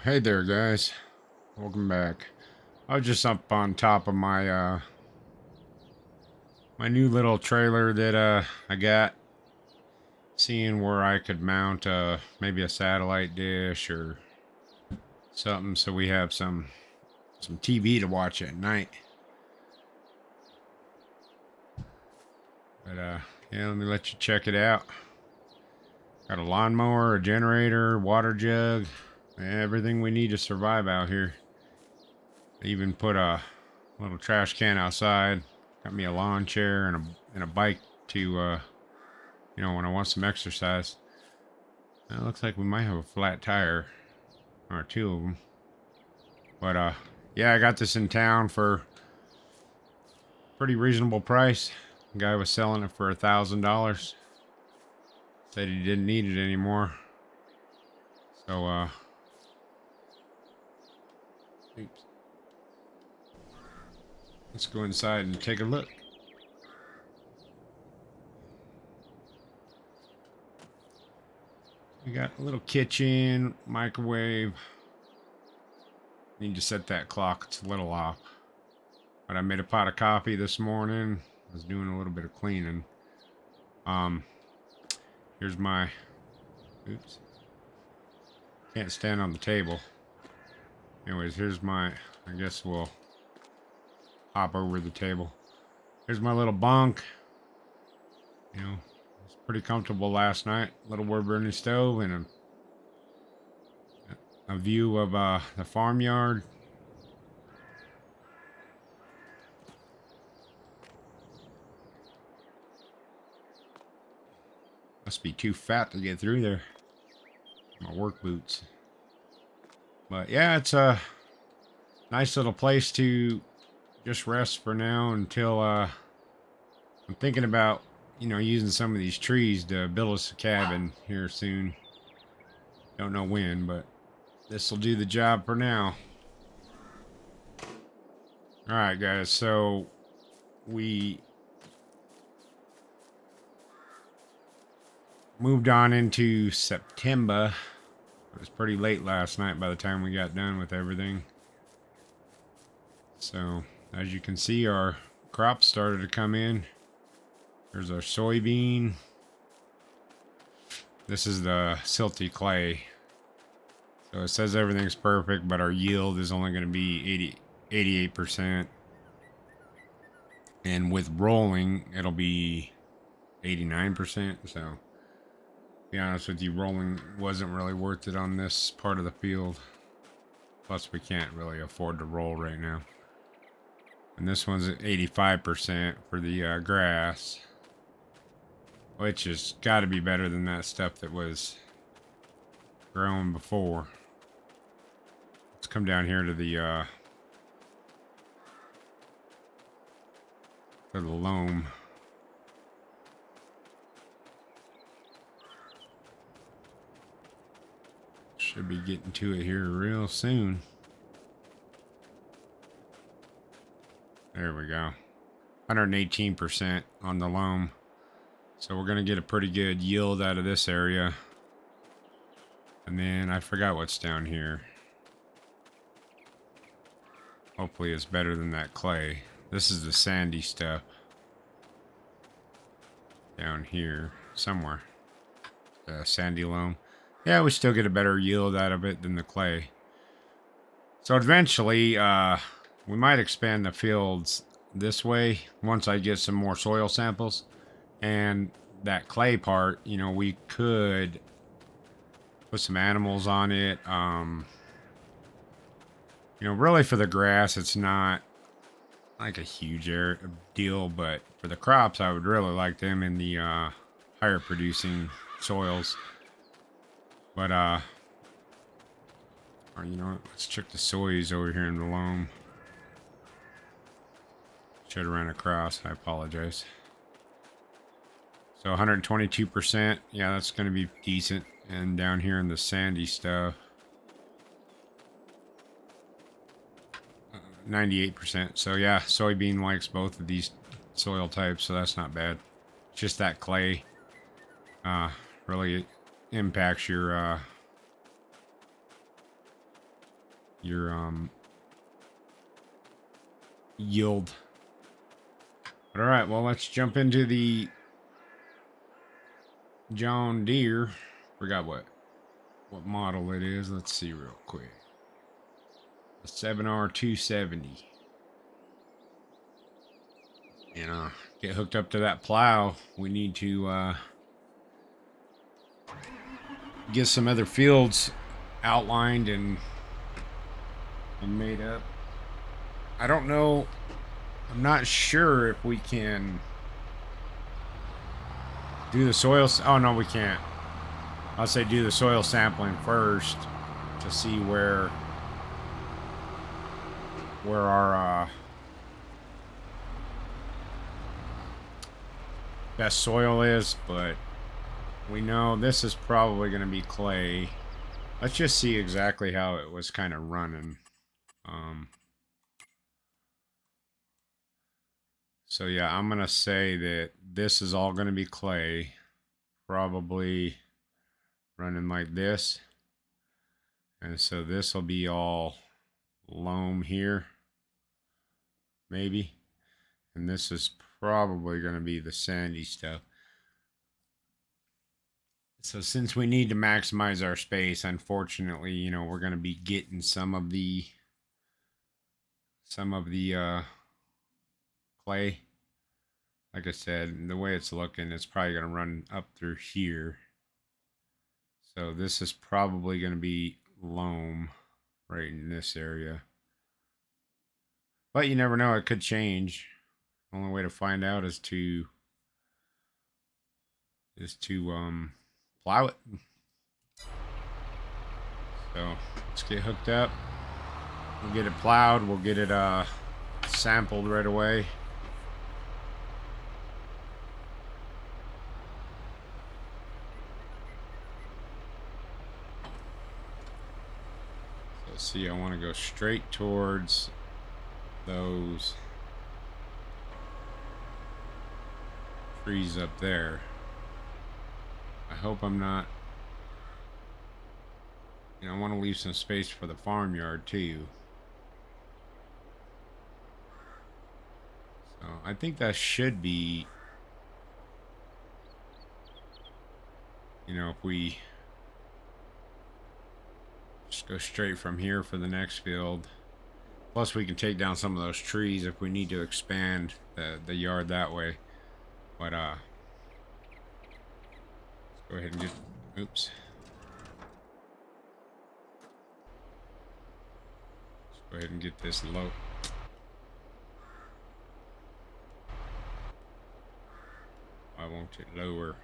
Hey there, guys. Welcome back. I was just up on top of my new little trailer that I got, seeing where I could mount maybe a satellite dish or something, so we have some TV to watch at night. But yeah, let me let you check it out. Got a lawnmower, a generator, water jug, everything we need to survive out here. I even put a little trash can outside. Got me a lawn chair and a bike to when I want some exercise. It looks like we might have a flat tire or two of them. But yeah, I got this in town for pretty reasonable price. The guy was selling it for $1,000. Said he didn't need it anymore. So oops. Let's go inside and take a look. We got a little kitchen, microwave. Need to set that clock, it's a little off. But I made a pot of coffee this morning. I was doing a little bit of cleaning. Here's my, oops. Can't stand on the table. Anyways, here's my, I guess we'll hop over the table. Here's my little bunk. You know, it's pretty comfortable last night. Little wood burning stove and a view of the farmyard. Must be too fat to get through there. My work boots. But yeah, it's a nice little place to just rest for now until I'm thinking about, using some of these trees to build us a cabin here soon. Don't know when, but this will do the job for now. Alright, guys, so we moved on into September. It was pretty late last night by the time we got done with everything. So, as you can see, our crops started to come in. There's our soybean. This is the silty clay. So it says everything's perfect, but our yield is only going to be 88%. And with rolling, it'll be 89%. So, to be honest with you, rolling wasn't really worth it on this part of the field. Plus, we can't really afford to roll right now. And this one's at 85% for the grass. Which has got to be better than that stuff that was grown before. Let's come down here to the loam. Should be getting to it here real soon. There we go. 118% on the loam. So we're going to get a pretty good yield out of this area. And then I forgot what's down here. Hopefully it's better than that clay. This is the sandy stuff. Down here somewhere. Sandy loam. Yeah, we still get a better yield out of it than the clay. So eventually, we might expand the fields this way once I get some more soil samples. And that clay part, we could put some animals on it. Really for the grass, it's not like a huge deal, but for the crops, I would really like them in the higher producing soils. But, or let's check the soys over here in the loam. Should have ran across, I apologize. So 122%, yeah, that's going to be decent. And down here in the sandy stuff, 98%. So yeah, soybean likes both of these soil types, so that's not bad. It's just that clay really impacts your your yield. But all right, well, let's jump into the John Deere. Forgot what model it is. Let's see real quick. The 7R270. And get hooked up to that plow. We need to get some other fields outlined and made up. I don't know. I'm not sure if we can do the soil. Oh no, we can't. I'll say do the soil sampling first to see where our best soil is, but we know this is probably going to be clay. Let's just see exactly how it was kind of running. So yeah, I'm going to say that this is all going to be clay, probably running like this. And so this will be all loam here, maybe. And this is probably going to be the sandy stuff. So since we need to maximize our space, unfortunately, you know, we're going to be getting some of the clay. Like I said, the way it's looking, it's probably going to run up through here. So this is probably going to be loam right in this area. But you never know, it could change. The only way to find out is to plow it. So let's get hooked up. We'll get it plowed. We'll get it sampled right away. So see, I want to go straight towards those trees up there. I hope I'm not. You know, I want to leave some space for the farmyard too. So I think that should be, you know, if we just go straight from here for the next field. Plus we can take down some of those trees if we need to expand the yard that way. But let's go ahead and get, oops. Let's go ahead and get this low. Why won't it lower?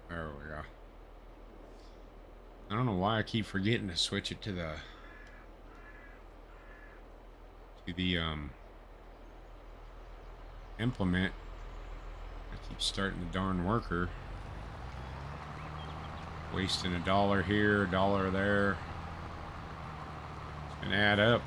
There we go. I don't know why I keep forgetting to switch it to the implement. I keep starting the darn worker. Wasting $1 here, $1 there. It's gonna add up.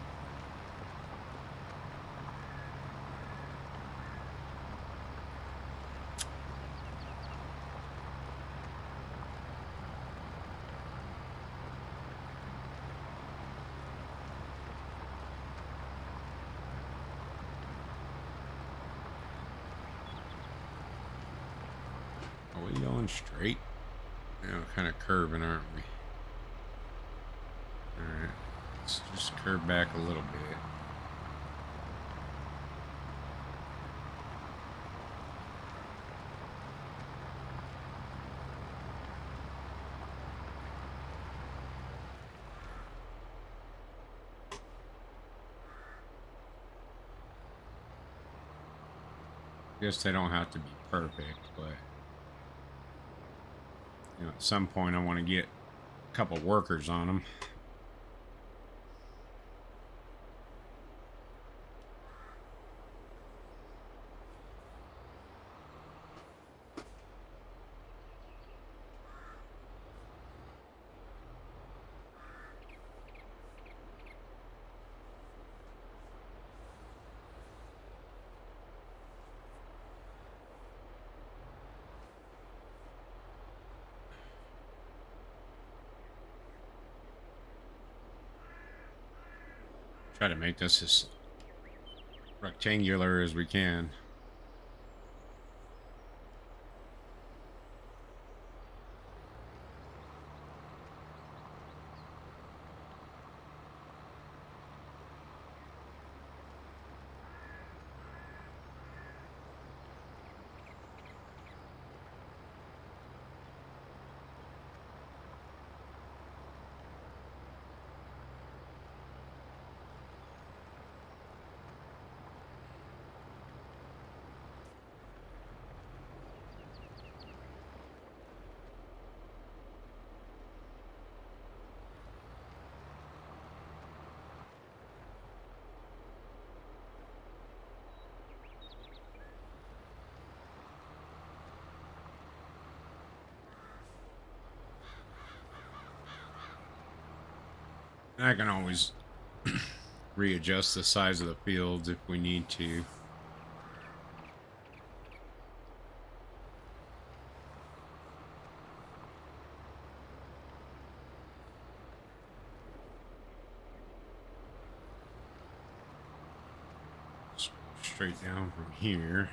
Are we going straight? You know, kind of curving, aren't we? Alright, let's just curve back a little bit. I guess they don't have to be perfect, but you know, at some point I want to get a couple workers on them. Try to make this as rectangular as we can. I can always readjust the size of the fields if we need to. Straight down from here.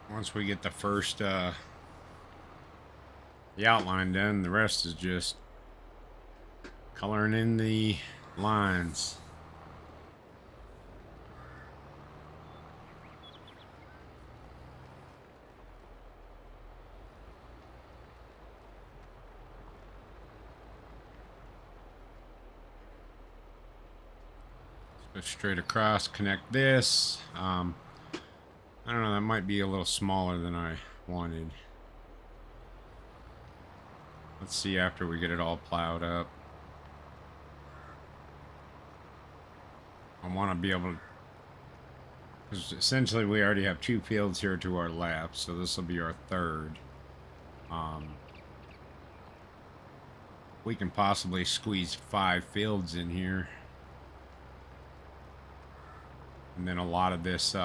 Once we get the first the outline done, the rest is just coloring in the lines. Let's go straight across, connect this. I don't know, that might be a little smaller than I wanted. Let's see after we get it all plowed up. I want to be able to, because essentially we already have 2 fields here to our left, so this will be our third. We can possibly squeeze 5 fields in here. And then a lot of this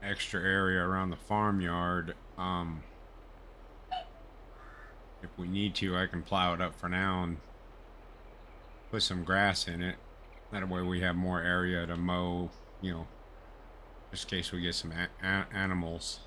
extra area around the farmyard, if we need to, I can plow it up for now and put some grass in it. That way we have more area to mow, you know, just in case we get some animals.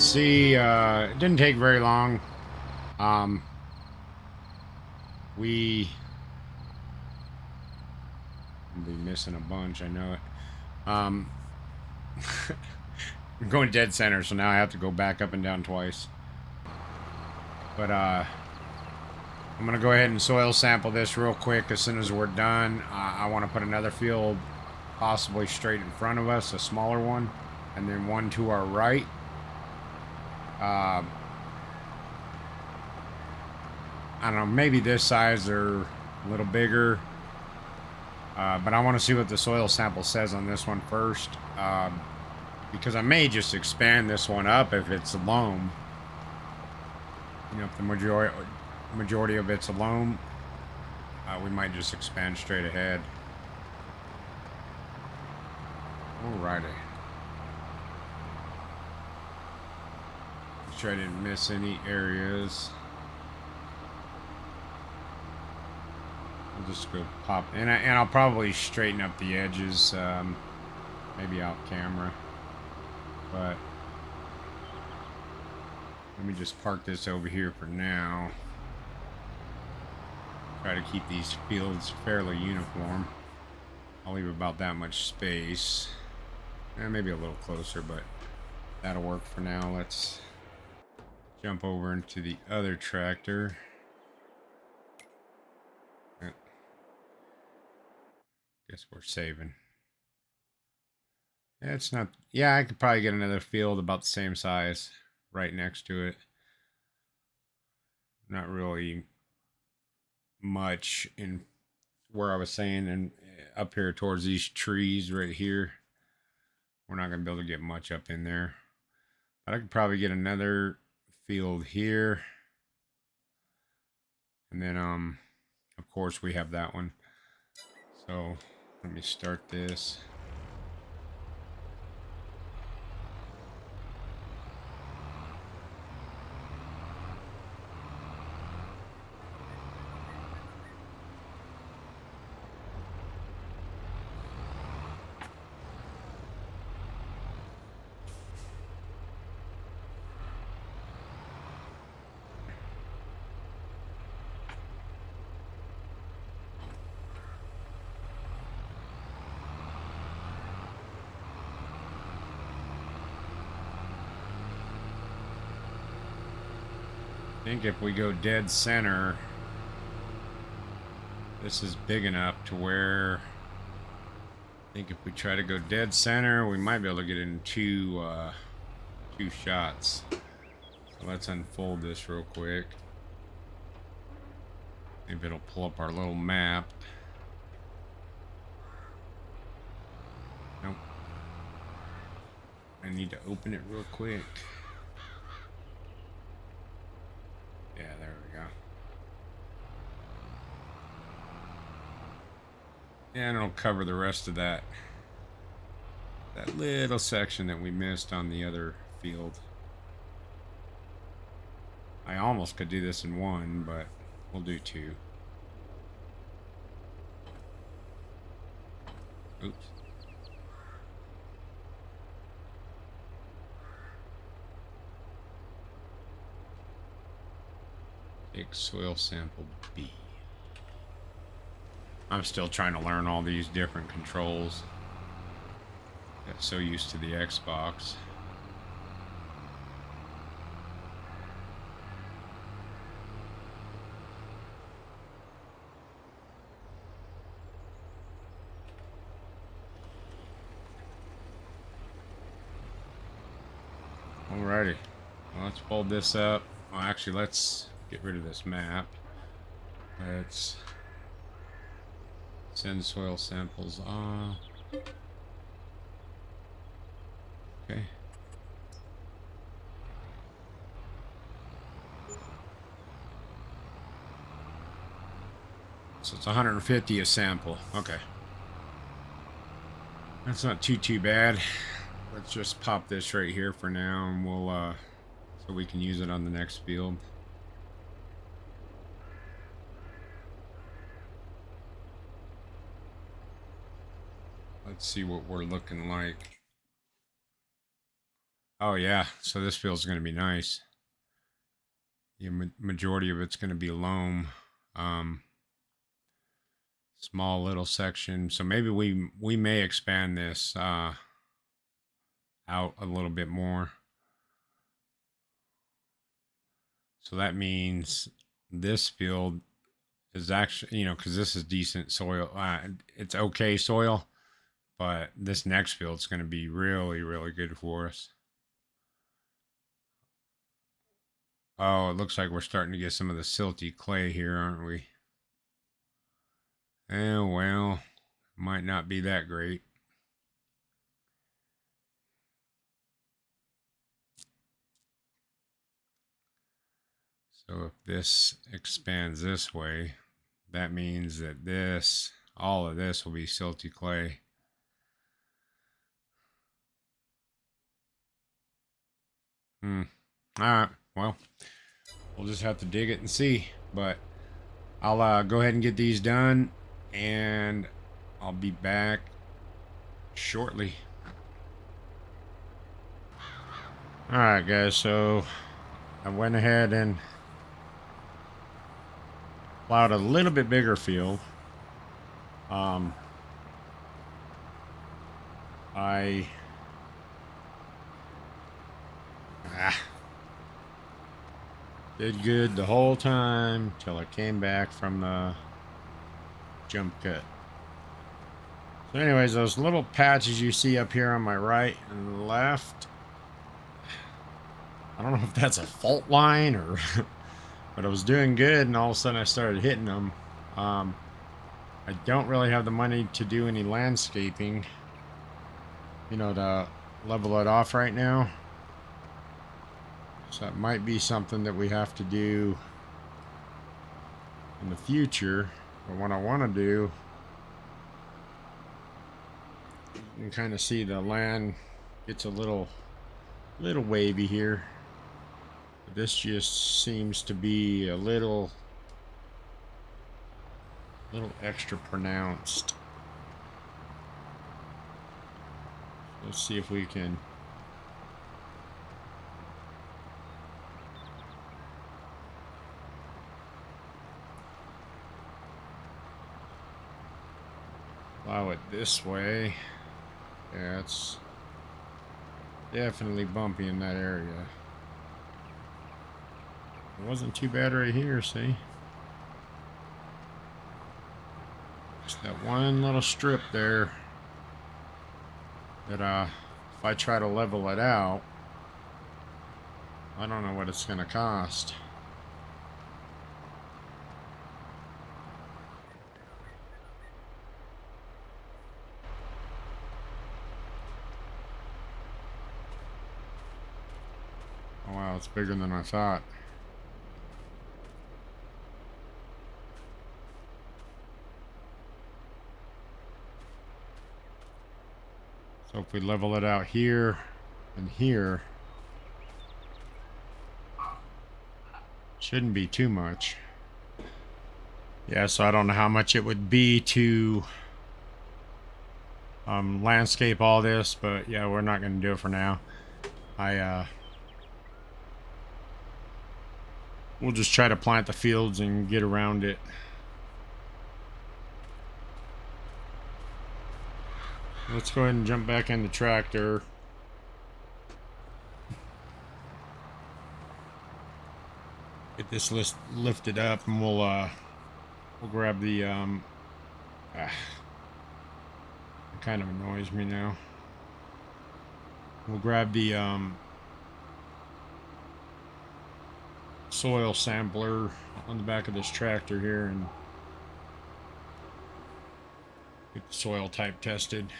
see, it didn't take very long. We will be missing a bunch, I know it. I'm going dead center, so now I have to go back up and down twice. But I'm gonna go ahead and soil sample this real quick as soon as we're done. I want to put another field possibly straight in front of us, a smaller one, and then one to our right. I don't know, maybe this size or a little bigger. But I want to see what the soil sample says on this one first. Because I may just expand this one up if it's a loam. You know, if the majority of it's a loam, we might just expand straight ahead. Alrighty. Make sure I didn't miss any areas. I'll just go pop, and I'll probably straighten up the edges, maybe off camera. But let me just park this over here for now. Try to keep these fields fairly uniform. I'll leave about that much space. Maybe a little closer, but that'll work for now. Let's jump over into the other tractor. Guess we're saving. It's not. Yeah, I could probably get another field about the same size right next to it. Not really much in where I was saying, and up here towards these trees right here. We're not going to be able to get much up in there. But I could probably get another field here. And then, of course, we have that one. So let me start this. I think if we go dead center, this is big enough to where I think if we try to go dead center, we might be able to get in two shots. So let's unfold this real quick. Maybe it'll pull up our little map. Nope. I need to open it real quick. Yeah, there we go. And it'll cover the rest of that little section that we missed on the other field. I almost could do this in one, but we'll do two. Oops. Take soil sample B. I'm still trying to learn all these different controls. Got so used to the Xbox. Alrighty. Well, let's fold this up. Well, actually, let's get rid of this map. Let's send soil samples off. Okay. So it's 150 a sample. Okay. That's not too bad. Let's just pop this right here for now, and we'll so we can use it on the next field. Let's see what we're looking like. Oh yeah, so this field's going to be nice. The majority of it's going to be loam. Um, Small little section. So maybe we may expand this out a little bit more. So that means this field is actually, you know, because this is decent soil. It's okay soil, but this next field is going to be really, really good for us. Oh, it looks like we're starting to get some of the silty clay here, aren't we? Oh, well, might not be that great. So if this expands this way, that means that this, all of this will be silty clay. All right, well, we'll just have to dig it and see. But I'll go ahead and get these done, and I'll be back shortly. All right, guys, so I went ahead and plowed a little bit bigger field. I did good the whole time till I came back from the jump cut. So anyways, those little patches you see up here on my right and left, I don't know if that's a fault line or but I was doing good and all of a sudden I started hitting them. I don't really have the money to do any landscaping, you know, to level it off right now. So that might be something that we have to do in the future. But what I want to do, you can kind of see the land gets a little wavy here. But this just seems to be a little extra pronounced. Let's see if we can plow it this way. Yeah, it's definitely bumpy in that area. It wasn't too bad right here, see? Just that one little strip there that if I try to level it out, I don't know what it's gonna cost. Oh wow, it's bigger than I thought. So if we level it out here and here, shouldn't be too much. Yeah, so I don't know how much it would be to landscape all this, but yeah, we're not going to do it for now. We'll just try to plant the fields and get around it. Let's go ahead and jump back in the tractor. Get this list lifted up, and we'll grab the it kind of annoys me now. We'll grab the soil sampler on the back of this tractor here and get the soil type tested.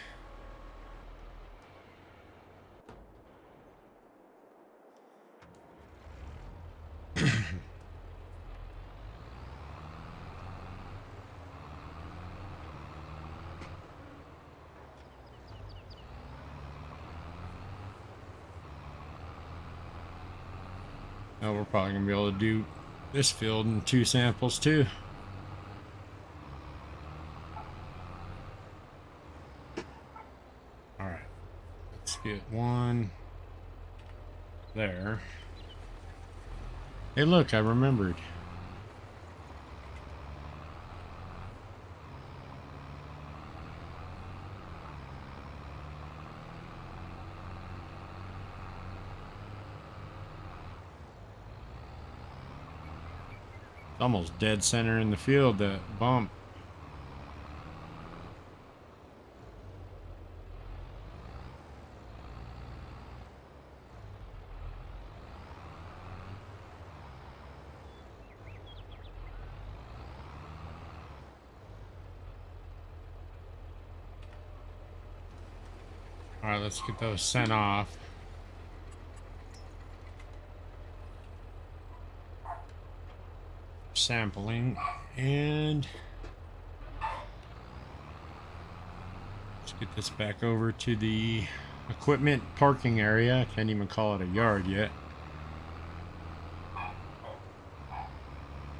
Now we're probably gonna be able to do this field in 2 samples too. All right, let's get 1, there. Hey, look, I remembered. It's almost dead center in the field, that bump. All right, let's get those sent off. Sampling, and let's get this back over to the equipment parking area. I can't even call it a yard yet.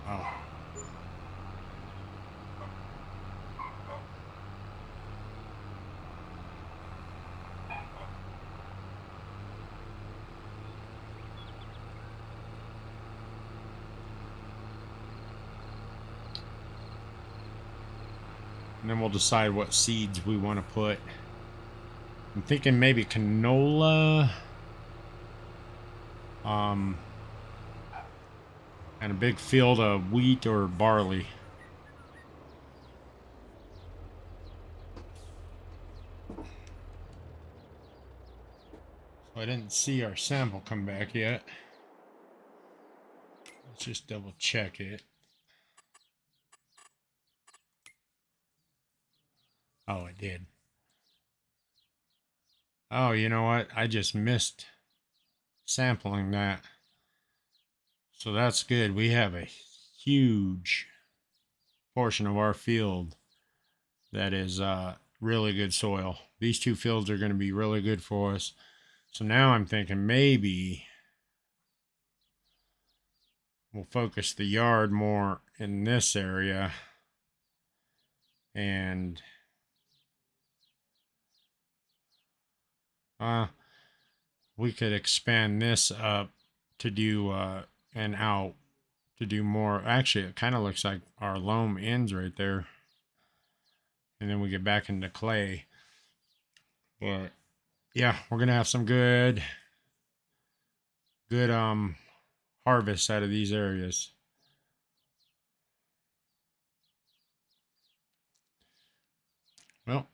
Oh. And then we'll decide what seeds we want to put. I'm thinking maybe canola. And a big field of wheat or barley. So I didn't see our sample come back yet. Let's just double check it. Oh, it did. Oh, you know what? I just missed sampling that. So that's good. We have a huge portion of our field that is really good soil. These two fields are going to be really good for us. So now I'm thinking maybe we'll focus the yard more in this area, and we could expand this up to do and out to do more. Actually, it kind of looks like our loam ends right there, and then we get back into clay. But yeah, we're gonna have some good harvest out of these areas. Well,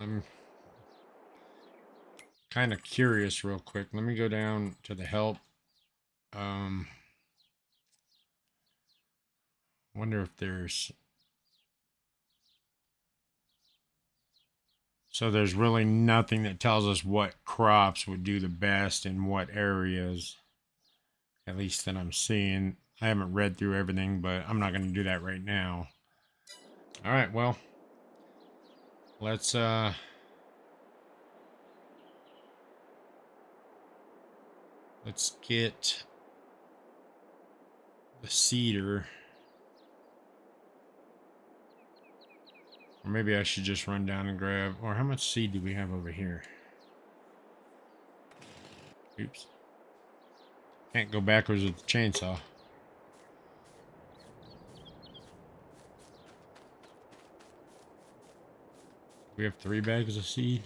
I'm kind of curious real quick. Let me go down to the help. Wonder if there's... So there's really nothing that tells us what crops would do the best in what areas, at least that I'm seeing. I haven't read through everything, but I'm not going to do that right now. All right, well, let's get the cedar. Or maybe I should just run down and grab, or how much seed do we have over here? Oops. Can't go backwards with the chainsaw. We have 3 bags of seed.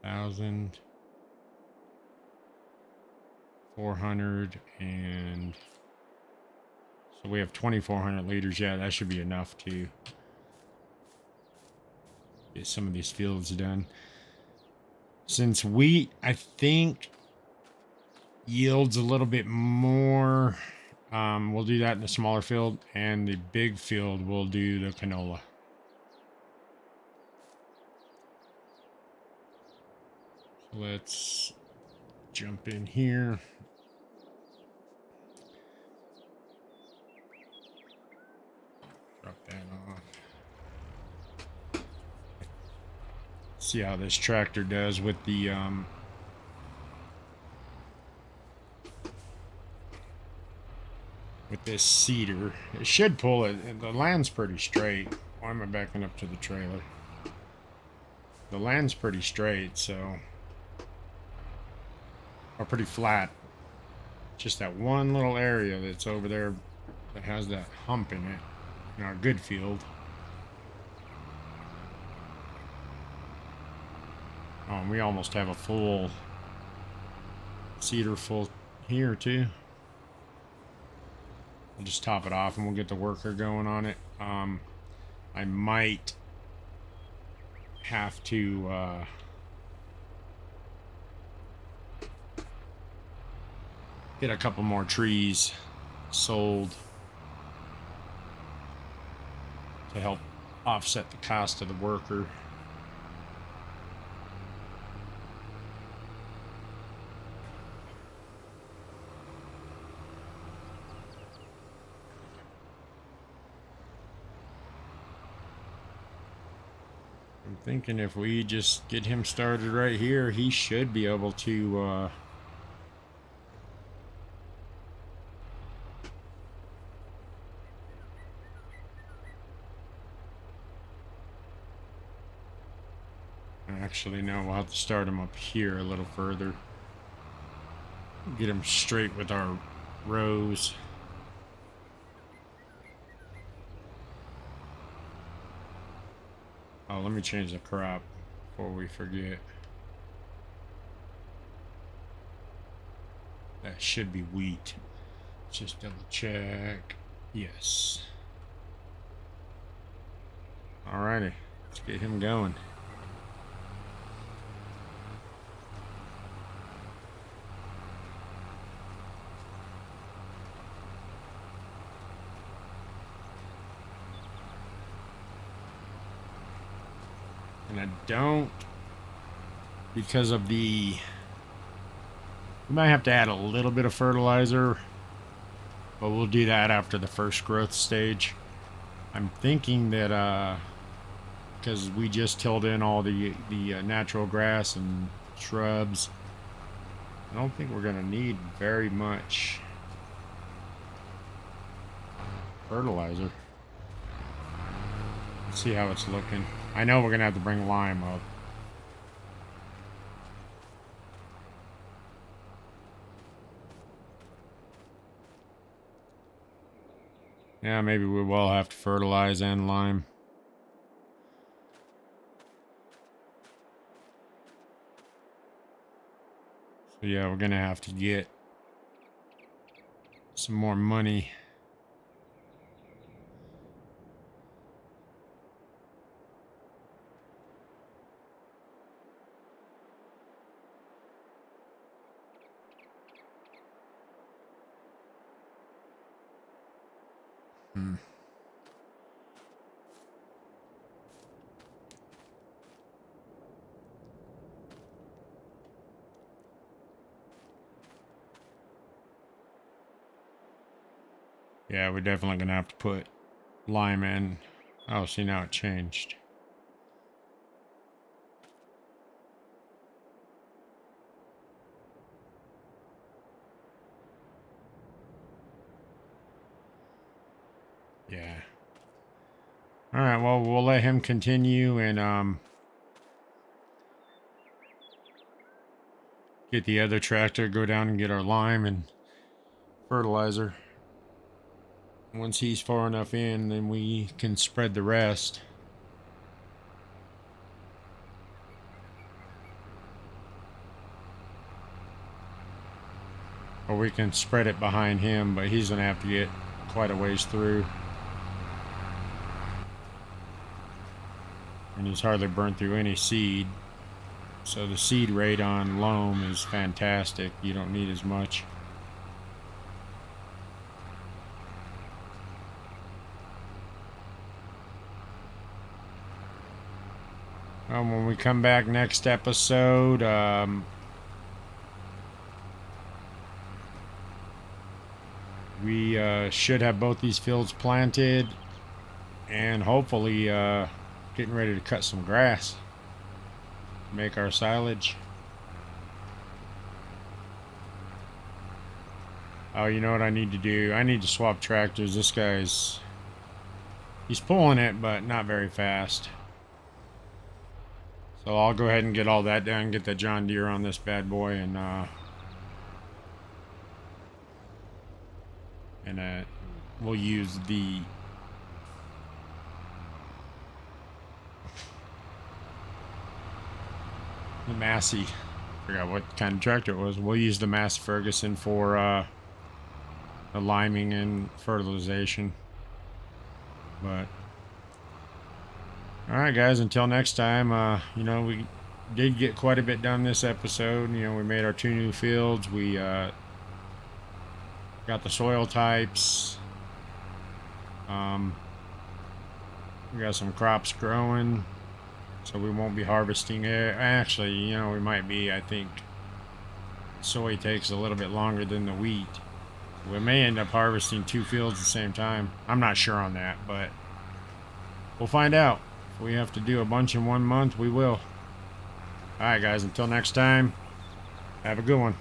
1,400, and so we have 2,400 liters. Yeah, that should be enough to get some of these fields done. Since wheat, I think, yields a little bit more, we'll do that in the smaller field, and the big field we'll do the canola. So let's jump in here. Drop that off. See how this tractor does with the with this cedar. It should pull it. The land's pretty straight. Why am I backing up to the trailer? The land's pretty straight, so, or pretty flat. Just that one little area that's over there that has that hump in it in our good field. Oh, and we almost have a full cedar full here too. We'll just top it off and we'll get the worker going on it. I might have to get a couple more trees sold to help offset the cost of the worker. I'm thinking if we just get him started right here, he should be able to actually, no, we'll have to start him up here a little further. Get him straight with our rows. Oh, let me change the crop before we forget. That should be wheat. Just double check. Yes. Alrighty, let's get him going. And I don't, because of the, we might have to add a little bit of fertilizer, but we'll do that after the first growth stage. I'm thinking that because we just tilled in all the natural grass and shrubs, I don't think we're gonna need very much fertilizer. Let's see how it's looking. I know we're gonna have to bring lime up. Yeah, maybe we will have to fertilize and lime. So yeah, we're gonna have to get some more money. Yeah, we're definitely gonna have to put lime in. Oh, see, now it changed. Yeah. All right, well, we'll let him continue and get the other tractor, go down and get our lime and fertilizer. Once he's far enough in, then we can spread the rest. Or we can spread it behind him, but he's gonna have to get quite a ways through. And he's hardly burnt through any seed. So the seed rate on loam is fantastic. You don't need as much. When we come back next episode, we should have both these fields planted and hopefully getting ready to cut some grass, make our silage. Oh, you know what I need to do? I need to swap tractors. This guy's, he's pulling it, but not very fast. So So I'll go ahead and get all that done, get the John Deere on this bad boy, and we'll use the Massey. Forgot what kind of tractor it was. We'll use the Mass Ferguson for the liming and fertilization. But all right, guys, until next time, you know, we did get quite a bit done this episode. You know, we made our 2 new fields. We got the soil types. We got some crops growing, so we won't be harvesting it. Actually, you know, we might be. I think soy takes a little bit longer than the wheat. We may end up harvesting 2 fields at the same time. I'm not sure on that, but we'll find out. If we have to do a bunch in 1 month, we will. Alright, guys, until next time, have a good one.